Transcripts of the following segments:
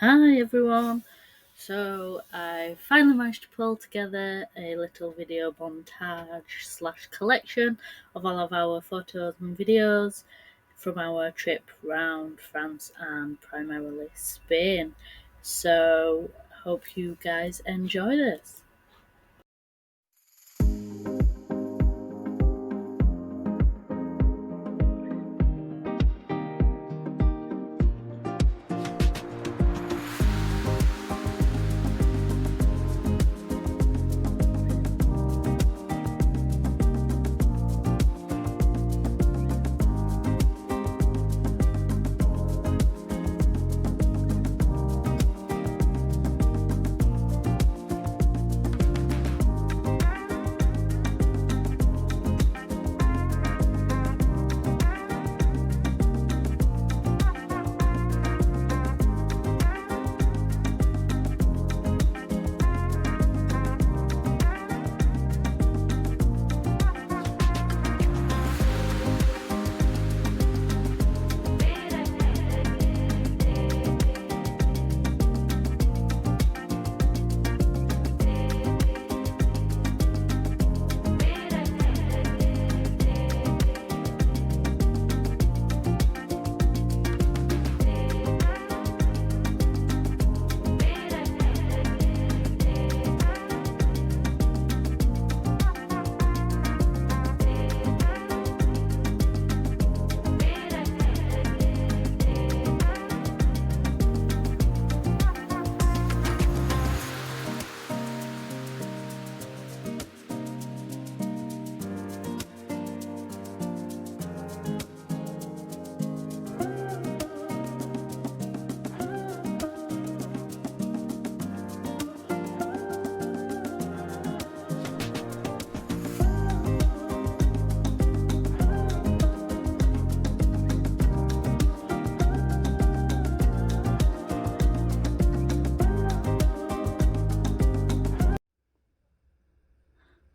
Hi everyone! So I finally managed to pull together a little video montage slash collection of all of our photos and videos from our trip around France and primarily Spain. So hope you guys enjoy this.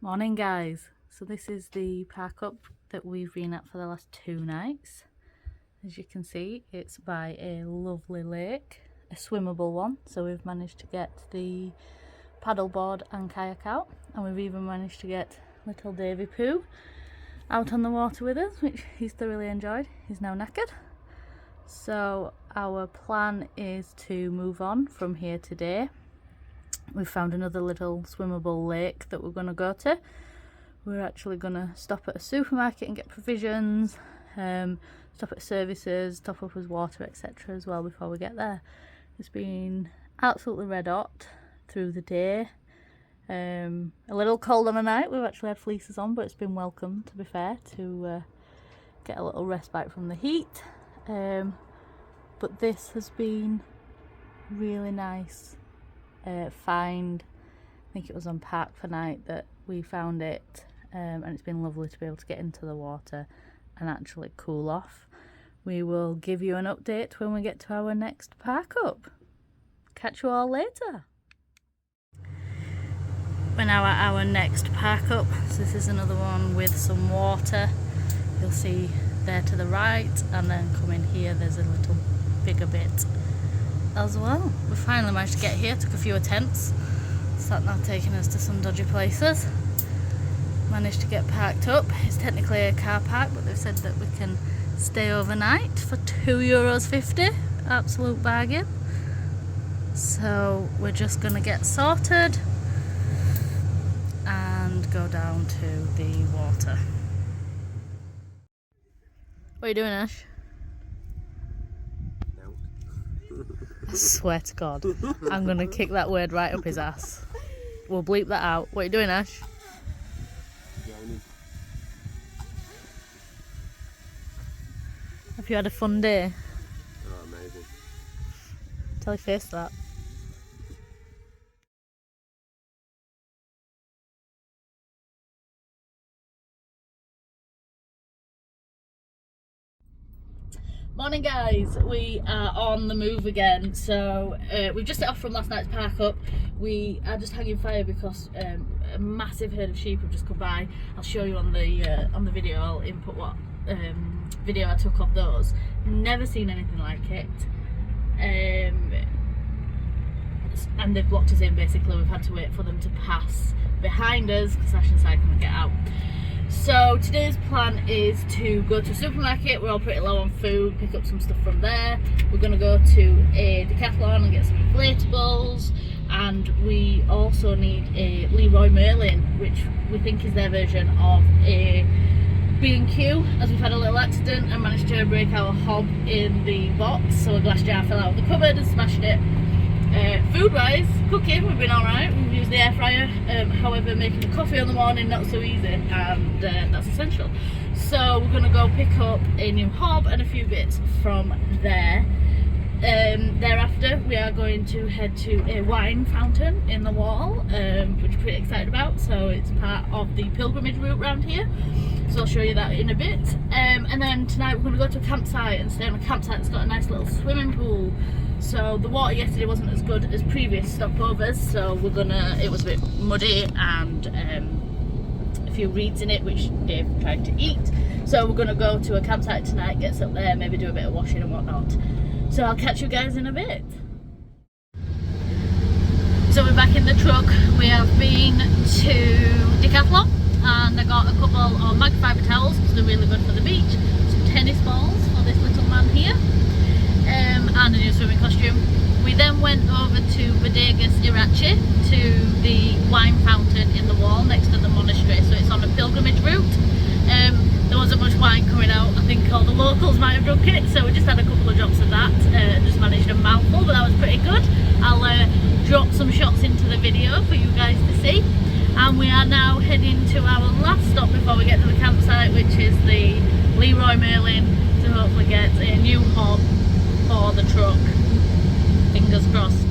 Morning guys, so this is the park up that we've been at for the last 2 nights. As you can see, it's by a lovely lake, a swimmable one, so we've managed to get the paddleboard and kayak out, and we've even managed to get little Davy Pooh out on the water with us, which he's thoroughly enjoyed. He's now knackered. So our plan is to move on from here today. We've found another little swimmable lake that we're going to go to. We're actually going to stop at a supermarket and get provisions, stop at services, top up with water, etc. as well before we get there. It's been absolutely red hot through the day. A little cold on the night. We've actually had fleeces on, but it's been welcome, to be fair, to get a little respite from the heat. But this has been really nice. Find, I think it was on Park for Night that we found it, and it's been lovely to be able to get into the water and actually cool off. We will give you an update when we get to our next park up. Catch you all later. We're now at our next park up, so this is another one with some water. You'll see there to the right, and then come in here, there's a little bigger bit as well. We finally managed to get here, took a few attempts, so that's now taking us to some dodgy places. Managed to get parked up. It's technically a car park, but they've said that we can stay overnight for €2.50, absolute bargain. So we're just gonna get sorted and go down to the water. What are you doing, Ash? I swear to God, I'm going to kick that word right up his ass. We'll bleep that out. What are you doing, Ash? Drowning. Have you had a fun day? Oh, amazing. Tell your face that. Morning guys, we are on the move again. So we've just set off from last night's park up. We are just hanging fire because a massive herd of sheep have just come by. I'll show you on the video. I'll input what video I took of those. Never seen anything like it. and they've blocked us in. Basically, we've had to wait for them to pass behind us because Ash and Si can't get out. So today's plan is to go to a supermarket. We're all pretty low on food, pick up some stuff from there. We're going to go to a Decathlon and get some inflatables, and we also need a Leroy Merlin, which we think is their version of a B&Q, as we've had a little accident and managed to break our hob in the box, so a glass jar fell out of the cupboard and smashed it. Food wise, cooking, we've been alright. We've used the air fryer, however making a coffee in the morning not so easy, and that's essential. So we're going to go pick up a new hob and a few bits from there. Thereafter we are going to head to a wine fountain in the wall, which we're pretty excited about. So it's part of the pilgrimage route around here, so I'll show you that in a bit. And then tonight we're going to go to a campsite and stay on a campsite that's got a nice little swimming pool. So the water yesterday wasn't as good as previous stopovers, so it was a bit muddy and a few reeds in it which Dave tried to eat. So we're going to go to a campsite tonight, get up there, maybe do a bit of washing and whatnot. So I'll catch you guys in a bit. So we're back in the truck. We have been to Decathlon and I got a couple of magpie towels because they're really good for the beach, some tennis balls for this little man here, and a new swimming costume. We then went over to Bodegas Irache, to the wine fountain in the wall next to the monastery, so it's on a pilgrimage route. There wasn't much wine coming out. I think all the locals might have drunk it, so we just had a couple of drops of that, just managed a mouthful, but that was pretty good. I'll drop some shots into the video for you guys to see. And we are now heading to our last stop before we get to the campsite, which is the Leroy Merlin, to hopefully get a new hob for the truck. Fingers crossed.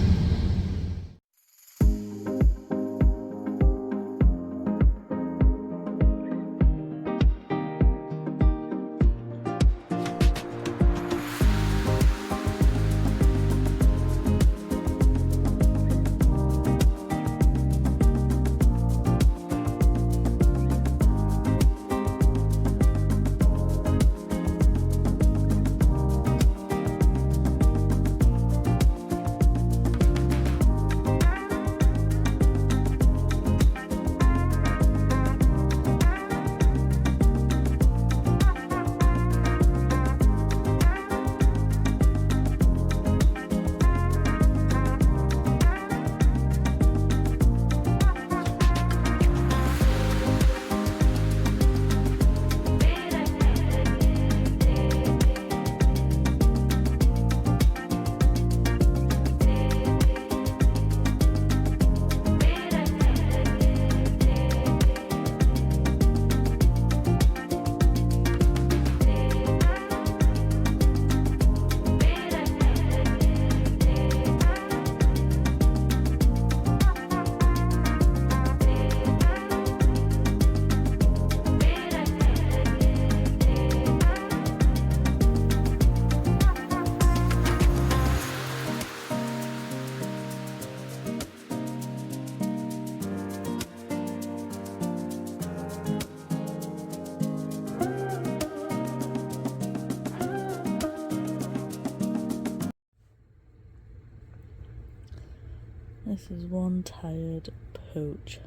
This is one tired pooch.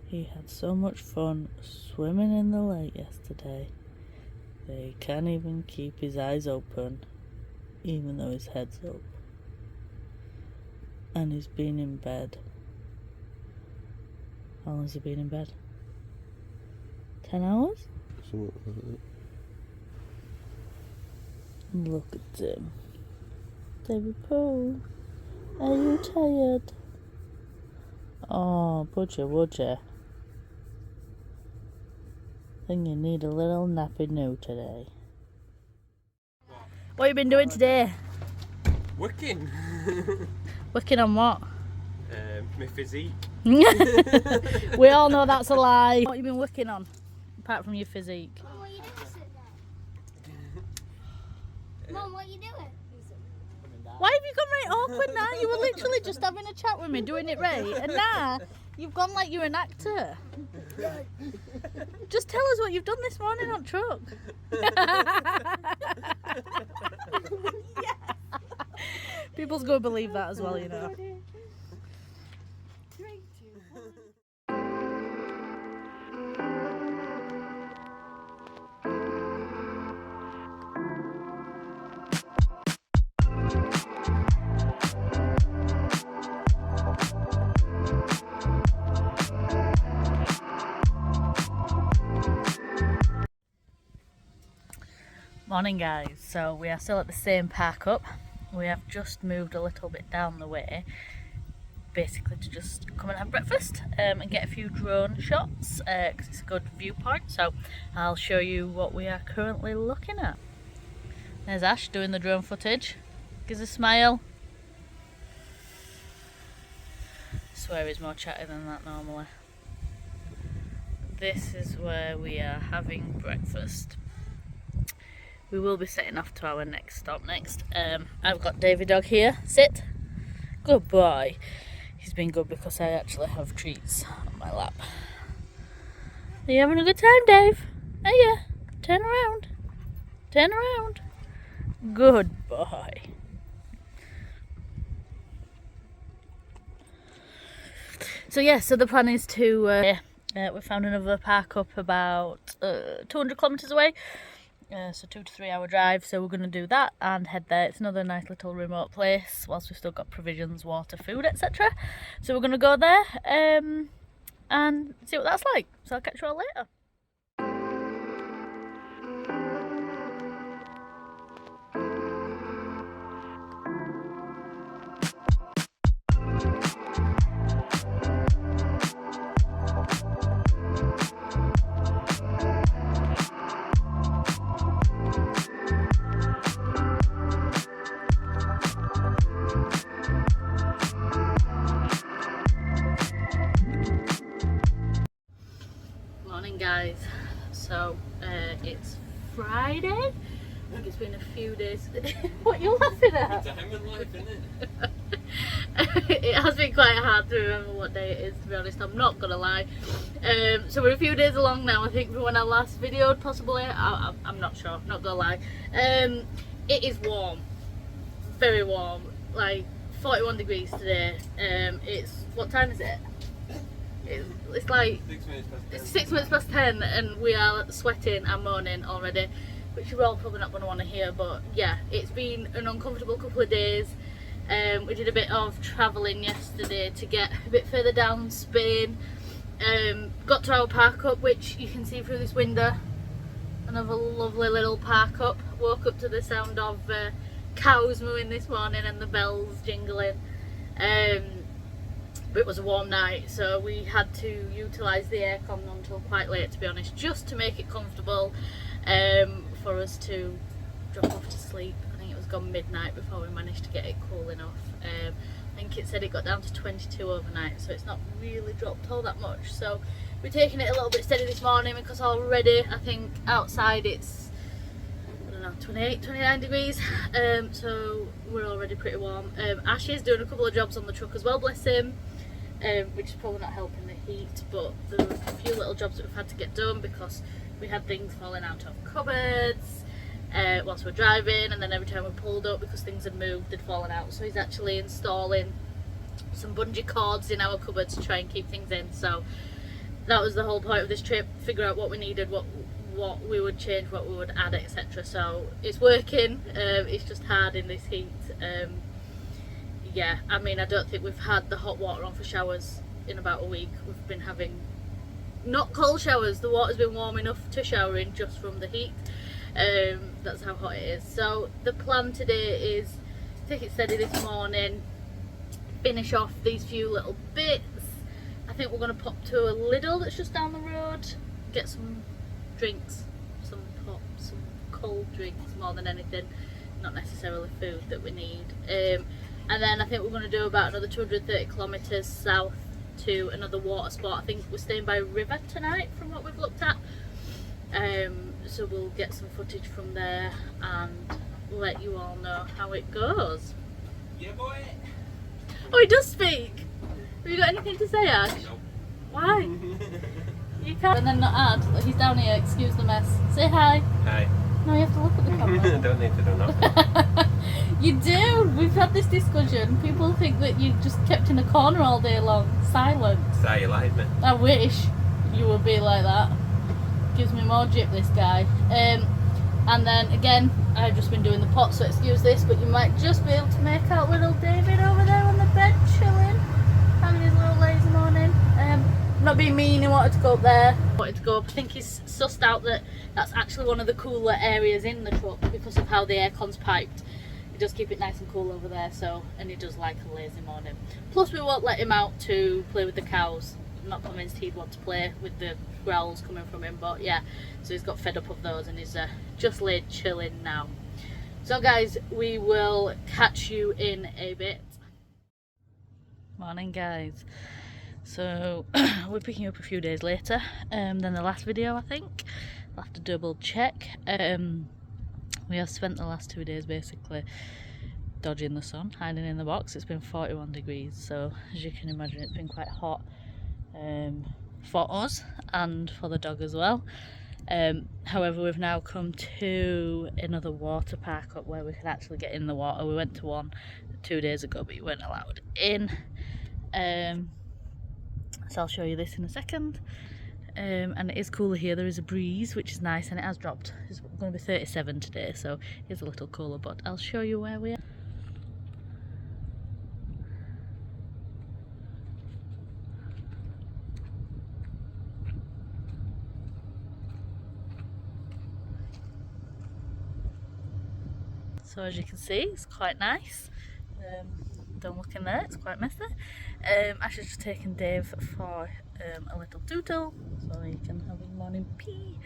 He had so much fun swimming in the lake yesterday that he can't even keep his eyes open even though his head's up. And he's been in bed. How long has he been in bed? 10 hours? Look at him. David Poe, are you tired? Oh, would you? Think you need a little nappy new today. What have you been doing today? Working. Working on what? My physique. We all know that's a lie. What have you been working on, apart from your physique? Mom, what are you doing sitting there? Mom, what are you doing? Why have you gone right awkward now? You were literally just having a chat with me, doing it right, and now you've gone like you're an actor. Just tell us what you've done this morning on truck. People's gonna believe that as well, you know. 3, 2, 1. Morning guys, so we are still at the same park up. We have just moved a little bit down the way, basically to just come and have breakfast and get a few drone shots because it's a good viewpoint. So I'll show you what we are currently looking at. There's Ash doing the drone footage. Gives a smile. I swear he's more chatty than that normally. This is where we are having breakfast. We will be setting off to our next stop next. I've got Davy Dog here. Sit. Good boy. He's been good because I actually have treats on my lap. Are you having a good time, Dave? Are you? Turn around. Turn around. Good boy. So yeah, so the plan is to... we found another park up about 200 kilometres away. So 2 to 3 hour drive, so we're going to do that and head there. It's another nice little remote place whilst we've still got provisions, water, food, etc. So we're going to go there and see what that's like. So I'll catch you all later. Guys, so it's Friday. I think it's been a few days. What are you laughing at? Diamond life, isn't it? It has been quite hard to remember what day it is, to be honest. I'm not gonna lie. So we're a few days along now, I think, from when I last videoed, possibly. I'm not sure, not gonna lie. It is warm, very warm, like 41 degrees today. It's, what time is it? It's like 6 minutes past 10 and we are sweating and moaning already, which you're all probably not going to want to hear, but yeah, it's been an uncomfortable couple of days. We did a bit of travelling yesterday to get a bit further down Spain. Got to our park up, which you can see through this window. Another lovely little park up. Woke up to the sound of cows mooing this morning and the bells jingling. But it was a warm night, so we had to utilise the aircon until quite late, to be honest, just to make it comfortable for us to drop off to sleep. I think it was gone midnight before we managed to get it cool enough. I think it said it got down to 22 overnight, so it's not really dropped all that much. So we're taking it a little bit steady this morning because already I think outside it's, I don't know, 28, 29 degrees, so we're already pretty warm. Ash is doing a couple of jobs on the truck as well, bless him. Which is probably not helping the heat, but there were a few little jobs that we've had to get done because we had things falling out of cupboards whilst we're driving, and then every time we pulled up because things had moved, they'd fallen out. So he's actually installing some bungee cords in our cupboards to try and keep things in. So that was the whole point of this trip, figure out what we needed, what we would change, what we would add, etc. So it's working. It's just hard in this heat. Yeah, I mean, I don't think we've had the hot water on for showers in about a week. We've been having not cold showers, the water's been warm enough to shower in just from the heat. That's how hot it is. So the plan today is take it steady this morning, finish off these few little bits. I think we're going to pop to a Lidl that's just down the road, get some drinks, some pop, some cold drinks more than anything, not necessarily food that we need. And then I think we're going to do about another 230 kilometres south to another water spot. I think we're staying by a river tonight from what we've looked at. So we'll get some footage from there and let you all know how it goes. Yeah, boy. Oh, he does speak. Have you got anything to say, Ash? No. Why? You can't. And then not add. He's down here. Excuse the mess. Say hi. Hi. No, you have to look at the camera. Don't need to do nothing. You do. We've had this discussion. People think that you just kept in a corner all day long, silent. That's how you like me. I wish you would be like that. Gives me more jip, this guy. And then again, I've just been doing the pot, so excuse this, but you might just be able to make out little David over there on the bed chilling, having his little lazy morning. Not being mean, he wanted to go up there. Wanted to go up. I think he's sussed out that that's actually one of the cooler areas in the truck because of how the aircon's piped. It does keep it nice and cool over there, so, and he does like a lazy morning. Plus we won't let him out to play with the cows. I'm not convinced he'd want to play with the growls coming from him, but yeah, so he's got fed up of those and he's just laid chilling now. So guys, we will catch you in a bit. Morning guys. So we're picking up a few days later than the last video, I think. I'll have to double check. We have spent the last 2 days basically dodging the sun, hiding in the box. It's been 41 degrees, so as you can imagine it's been quite hot for us and for the dog as well. However, we've now come to another water park up where we can actually get in the water. We went to one 2 days ago, but you weren't allowed in. So I'll show you this in a second. And it is cooler here. There is a breeze, which is nice, and it has dropped. It's going to be 37 today, so it's a little cooler, but I'll show you where we are. So as you can see, it's quite nice. Don't look in there, it's quite messy. Ashley's just taken Dave for a little doodle, so he can have his morning pee.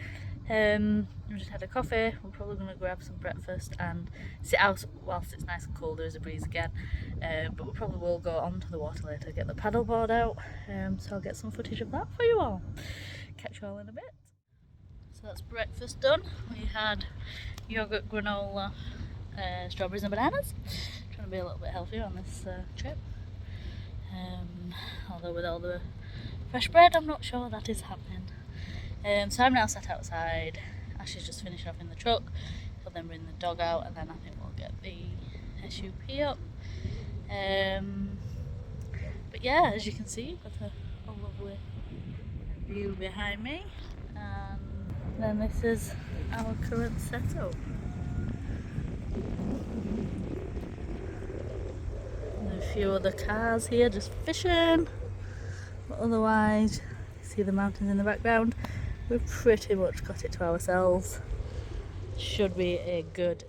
We just had a coffee. We're probably going to grab some breakfast and sit out whilst it's nice and cool. There is a breeze again, but we probably will go onto the water later, get the paddleboard out, so I'll get some footage of that for you all. Catch you all in a bit. So that's breakfast done. We had yogurt, granola, strawberries and bananas. Trying to be a little bit healthier on this trip. Although with all the fresh bread, I'm not sure that is happening. So I'm now sat outside. Ashley's just finished off in the truck. He'll then bring the dog out, and then I think we'll get the SUP up. But yeah, as you can see, got a lovely view behind me. And then this is our current setup. A few other cars here just fishing, but otherwise you see the mountains in the background. We've pretty much got it to ourselves. Should be a good